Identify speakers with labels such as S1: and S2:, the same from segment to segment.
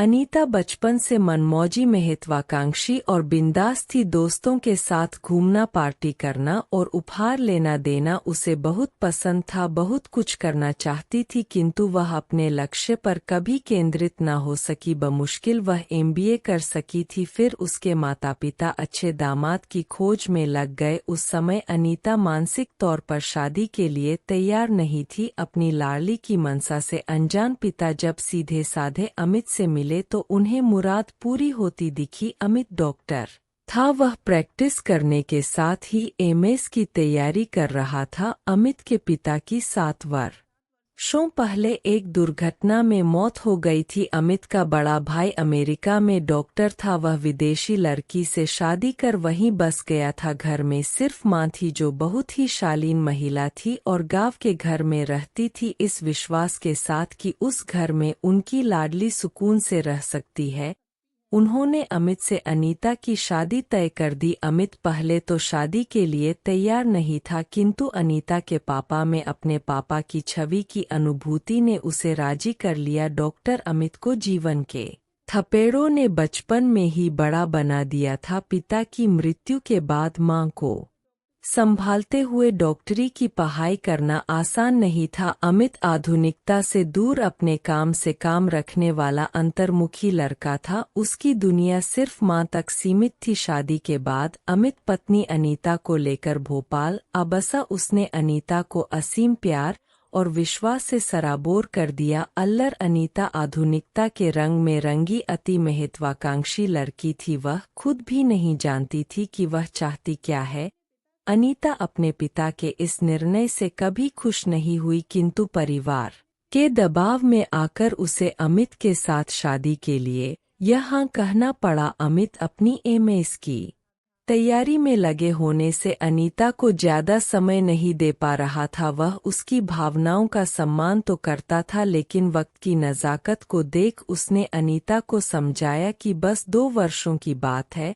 S1: अनीता बचपन से मनमौजी महत्वाकांक्षी और बिंदास थी। दोस्तों के साथ घूमना, पार्टी करना और उपहार लेना देना उसे बहुत पसंद था। बहुत कुछ करना चाहती थी किंतु वह अपने लक्ष्य पर कभी केंद्रित न हो सकी। बमुश्किल वह एमबीए कर सकी थी। फिर उसके माता पिता अच्छे दामाद की खोज में लग गए। उस समय अनीता मानसिक तौर पर शादी के लिए तैयार नहीं थी। अपनी लाडली की मनसा से अनजान पिता जब सीधे साधे अमित से मिले तो उन्हें मुराद पूरी होती दिखी। अमित डॉक्टर था। वह प्रैक्टिस करने के साथ ही एमएस की तैयारी कर रहा था। अमित के पिता की 7 वर्षों पहले एक दुर्घटना में मौत हो गई थी। अमित का बड़ा भाई अमेरिका में डॉक्टर था। वह विदेशी लड़की से शादी कर वहीं बस गया था। घर में सिर्फ मां थी जो बहुत ही शालीन महिला थी और गांव के घर में रहती थी, इस विश्वास के साथ कि उस घर में उनकी लाडली सुकून से रह सकती है। उन्होंने अमित से अनीता की शादी तय कर दी। अमित पहले तो शादी के लिए तैयार नहीं था किंतु अनीता के पापा में अपने पापा की छवि की अनुभूति ने उसे राजी कर लिया। डॉक्टर अमित को जीवन के थपेड़ों ने बचपन में ही बड़ा बना दिया था। पिता की मृत्यु के बाद मां को संभालते हुए डॉक्टरी की पढ़ाई करना आसान नहीं था। अमित आधुनिकता से दूर अपने काम से काम रखने वाला अंतर्मुखी लड़का था। उसकी दुनिया सिर्फ मां तक सीमित थी। शादी के बाद अमित पत्नी अनीता को लेकर भोपाल आ बसा। उसने अनीता को असीम प्यार और विश्वास से सराबोर कर दिया। अल्लर अनीता आधुनिकता के रंग में रंगी अति महत्वाकांक्षी लड़की थी। वह खुद भी नहीं जानती थी कि वह चाहती क्या है। अनीता अपने पिता के इस निर्णय से कभी खुश नहीं हुई किंतु परिवार के दबाव में आकर उसे अमित के साथ शादी के लिए यहाँ कहना पड़ा। अमित अपनी एमएस की तैयारी में लगे होने से अनीता को ज्यादा समय नहीं दे पा रहा था। वह उसकी भावनाओं का सम्मान तो करता था लेकिन वक्त की नज़ाकत को देख उसने अनीता को समझाया कि बस 2 वर्षों की बात है,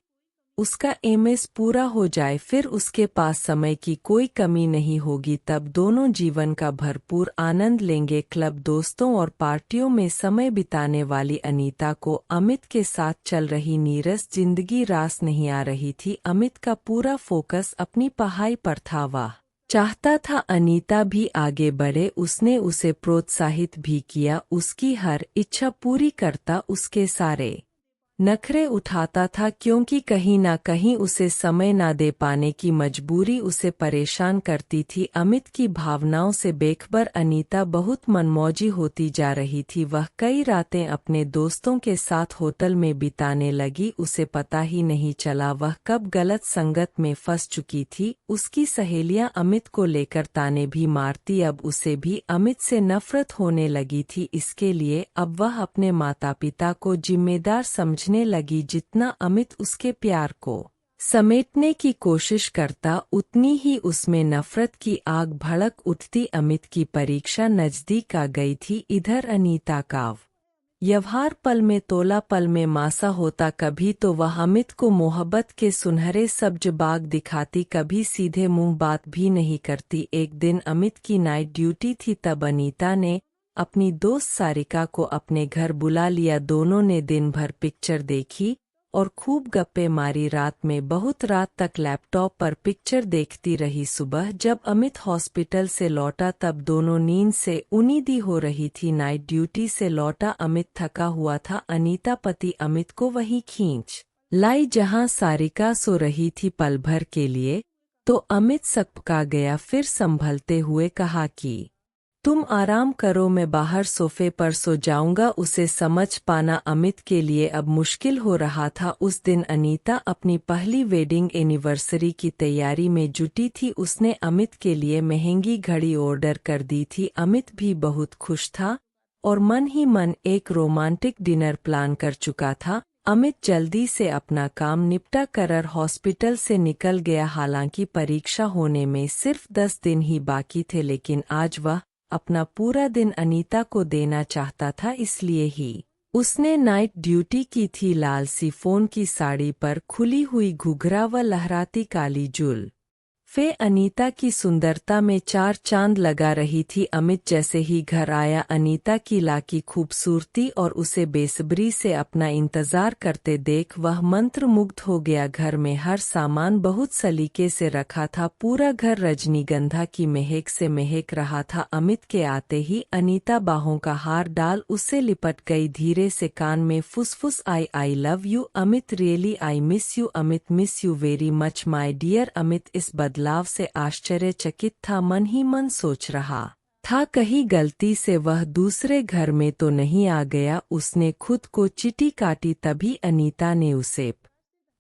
S1: उसका एमएस पूरा हो जाए फिर उसके पास समय की कोई कमी नहीं होगी। तब दोनों जीवन का भरपूर आनंद लेंगे। क्लब, दोस्तों और पार्टियों में समय बिताने वाली अनीता को अमित के साथ चल रही नीरस जिंदगी रास नहीं आ रही थी। अमित का पूरा फोकस अपनी पढ़ाई पर था। वह चाहता था अनीता भी आगे बढ़े। उसने उसे प्रोत्साहित भी किया, उसकी हर इच्छा पूरी करता, उसके सारे नखरे उठाता था क्योंकि कहीं ना कहीं उसे समय ना दे पाने की मजबूरी उसे परेशान करती थी। अमित की भावनाओं से बेखबर अनीता बहुत मनमौजी होती जा रही थी। वह कई रातें अपने दोस्तों के साथ होटल में बिताने लगी। उसे पता ही नहीं चला वह कब गलत संगत में फंस चुकी थी। उसकी सहेलियां अमित को लेकर ताने भी मारती। अब उसे भी अमित से नफरत होने लगी थी। इसके लिए अब वह अपने माता पिता को जिम्मेदार समझने लगी। जितना अमित उसके प्यार को समेटने की कोशिश करता उतनी ही उसमें नफरत की आग भड़क उठती। अमित की परीक्षा नजदीक आ गई थी। इधर अनीता का व्यवहार पल में तोला पल में मासा होता। कभी तो वह अमित को मोहब्बत के सुनहरे सब्ज बाग दिखाती, कभी सीधे मुंह बात भी नहीं करती। एक दिन अमित की नाइट ड्यूटी थी तब अनीता ने अपनी दोस्त सारिका को अपने घर बुला लिया। दोनों ने दिन भर पिक्चर देखी और खूब गप्पे मारी। रात में बहुत रात तक लैपटॉप पर पिक्चर देखती रही। सुबह जब अमित हॉस्पिटल से लौटा तब दोनों नींद से उन्नीदी हो रही थी। नाइट ड्यूटी से लौटा अमित थका हुआ था। अनीता पति अमित को वहीं खींच लाई जहां सारिका सो रही थी। पल भर के लिए तो अमित सकपका गया, फिर संभलते हुए कहा कि तुम आराम करो, मैं बाहर सोफे पर सो जाऊंगा। उसे समझ पाना अमित के लिए अब मुश्किल हो रहा था। उस दिन अनीता अपनी पहली वेडिंग एनिवर्सरी की तैयारी में जुटी थी। उसने अमित के लिए महंगी घड़ी ऑर्डर कर दी थी। अमित भी बहुत खुश था और मन ही मन एक रोमांटिक डिनर प्लान कर चुका था। अमित जल्दी से अपना काम निपटा कर हॉस्पिटल से निकल गया। हालांकि परीक्षा होने में सिर्फ 10 दिन ही बाकी थे लेकिन आज वह अपना पूरा दिन अनीता को देना चाहता था, इसलिए ही उसने नाइट ड्यूटी की थी। लाल सिफोन की साड़ी पर खुली हुई घुघरा व लहराती काली जुल्फ फे अनीता की सुंदरता में चार चांद लगा रही थी। अमित जैसे ही घर आया अनीता की लाकी खूबसूरती और उसे बेसब्री से अपना इंतजार करते देख वह मंत्रमुग्ध हो गया। घर में हर सामान बहुत सलीके से रखा था, पूरा घर रजनीगंधा की महक से महक रहा था। अमित के आते ही अनीता बाहों का हार डाल उससे लिपट गई, धीरे से कान में फुसफुस I love you Amit, really I miss you Amit, miss you very much my dear Amit. इस बदलाव से आश्चर्यचकित था, मन ही मन सोच रहा था कहीं गलती से वह दूसरे घर में तो नहीं आ गया। उसने खुद को चिटी काटी, तभी अनीता ने उसे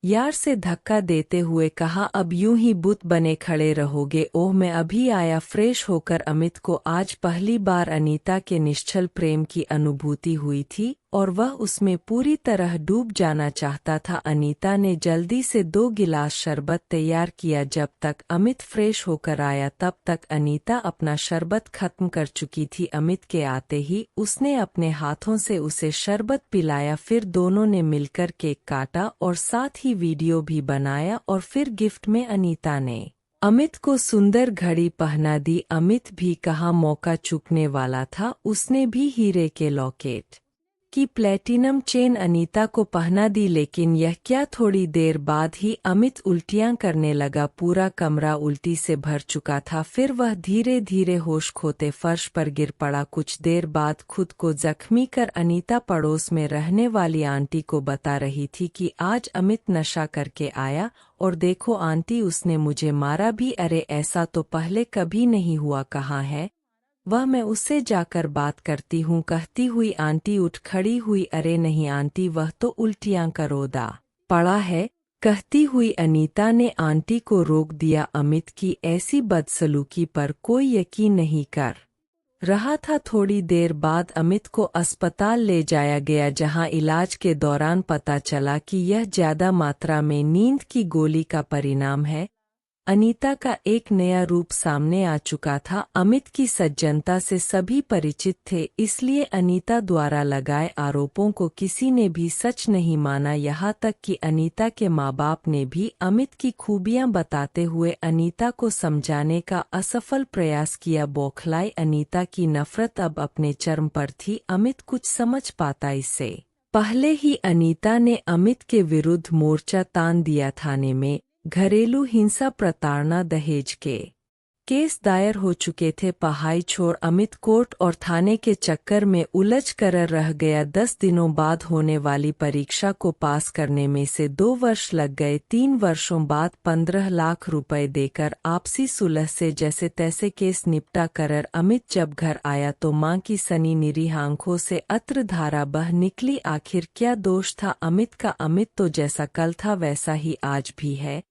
S1: यार से धक्का देते हुए कहा, अब यूं ही बुत बने खड़े रहोगे? ओह मैं अभी आया फ्रेश होकर। अमित को आज पहली बार अनीता के निश्चल प्रेम की अनुभूति हुई थी और वह उसमें पूरी तरह डूब जाना चाहता था। अनीता ने जल्दी से 2 गिलास शरबत तैयार किया। जब तक अमित फ्रेश होकर आया तब तक अनीता अपना शरबत खत्म कर चुकी थी। अमित के आते ही उसने अपने हाथों से उसे शरबत पिलाया, फिर दोनों ने मिलकर केक काटा और साथ ही वीडियो भी बनाया और फिर गिफ्ट में अनीता ने अमित को सुंदर घड़ी पहना दी। अमित भी कहाँ मौका चूकने वाला था, उसने भी हीरे के लॉकेट की प्लेटिनम चेन अनीता को पहना दी। लेकिन यह क्या, थोड़ी देर बाद ही अमित उल्टियां करने लगा, पूरा कमरा उल्टी से भर चुका था। फिर वह धीरे धीरे होश खोते फर्श पर गिर पड़ा। कुछ देर बाद खुद को जख्मी कर अनीता पड़ोस में रहने वाली आंटी को बता रही थी कि आज अमित नशा करके आया और देखो आंटी उसने मुझे मारा भी। अरे ऐसा तो पहले कभी नहीं हुआ, कहाँ है वह, मैं उससे जाकर बात करती हूँ, कहती हुई आंटी उठ खड़ी हुई। अरे नहीं आंटी, वह तो उल्टियां करोदा पड़ा है, कहती हुई अनीता ने आंटी को रोक दिया। अमित की ऐसी बदसलूकी पर कोई यकीन नहीं कर रहा था। थोड़ी देर बाद अमित को अस्पताल ले जाया गया, जहां इलाज के दौरान पता चला कि यह ज्यादा मात्रा में नींद की गोली का परिणाम है। अनीता का एक नया रूप सामने आ चुका था। अमित की सज्जनता से सभी परिचित थे, इसलिए अनीता द्वारा लगाए आरोपों को किसी ने भी सच नहीं माना। यहाँ तक कि अनीता के माँ बाप ने भी अमित की खूबियाँ बताते हुए अनीता को समझाने का असफल प्रयास किया। बौखलाई अनीता की नफरत अब अपने चरम पर थी। अमित कुछ समझ पाता इससे पहले ही अनीता ने अमित के विरुद्ध मोर्चा तान दिया। थाने में घरेलू हिंसा, प्रताड़ना, दहेज के केस दायर हो चुके थे। पढ़ाई छोड़ अमित कोर्ट और थाने के चक्कर में उलझ कर रह गया। 10 दिनों बाद होने वाली परीक्षा को पास करने में से 2 वर्ष लग गए। 3 वर्षों बाद 15 लाख रुपए देकर आपसी सुलह से जैसे तैसे केस निपटा कर अमित जब घर आया तो मां की सनी निरीह आंखों से अश्रुधारा बह निकली। आखिर क्या दोष था अमित का? अमित तो जैसा कल था वैसा ही आज भी है।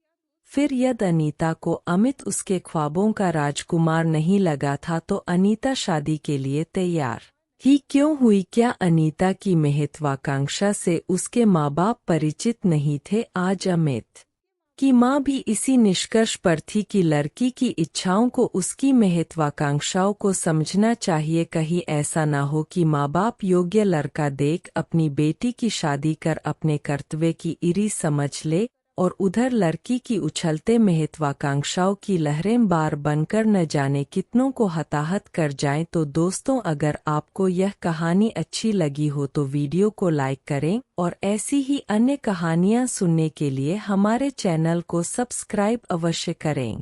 S1: फिर यदि अनीता को अमित उसके ख्वाबों का राजकुमार नहीं लगा था तो अनीता शादी के लिए तैयार ही क्यों हुई? क्या अनीता की महत्वाकांक्षा से उसके माँ बाप परिचित नहीं थे? आज अमित की माँ भी इसी निष्कर्ष पर थी कि लड़की की इच्छाओं को, उसकी महत्वाकांक्षाओं को समझना चाहिए। कहीं ऐसा न हो कि माँ बाप योग्य लड़का देख अपनी बेटी की शादी कर अपने कर्तव्य की इरी समझ ले और उधर लड़की की उछलते महत्वाकांक्षाओं की लहरें बार बनकर न जाने कितनों को हताहत कर जाएं। तो दोस्तों, अगर आपको यह कहानी अच्छी लगी हो तो वीडियो को लाइक करें और ऐसी ही अन्य कहानियां सुनने के लिए हमारे चैनल को सब्सक्राइब अवश्य करें।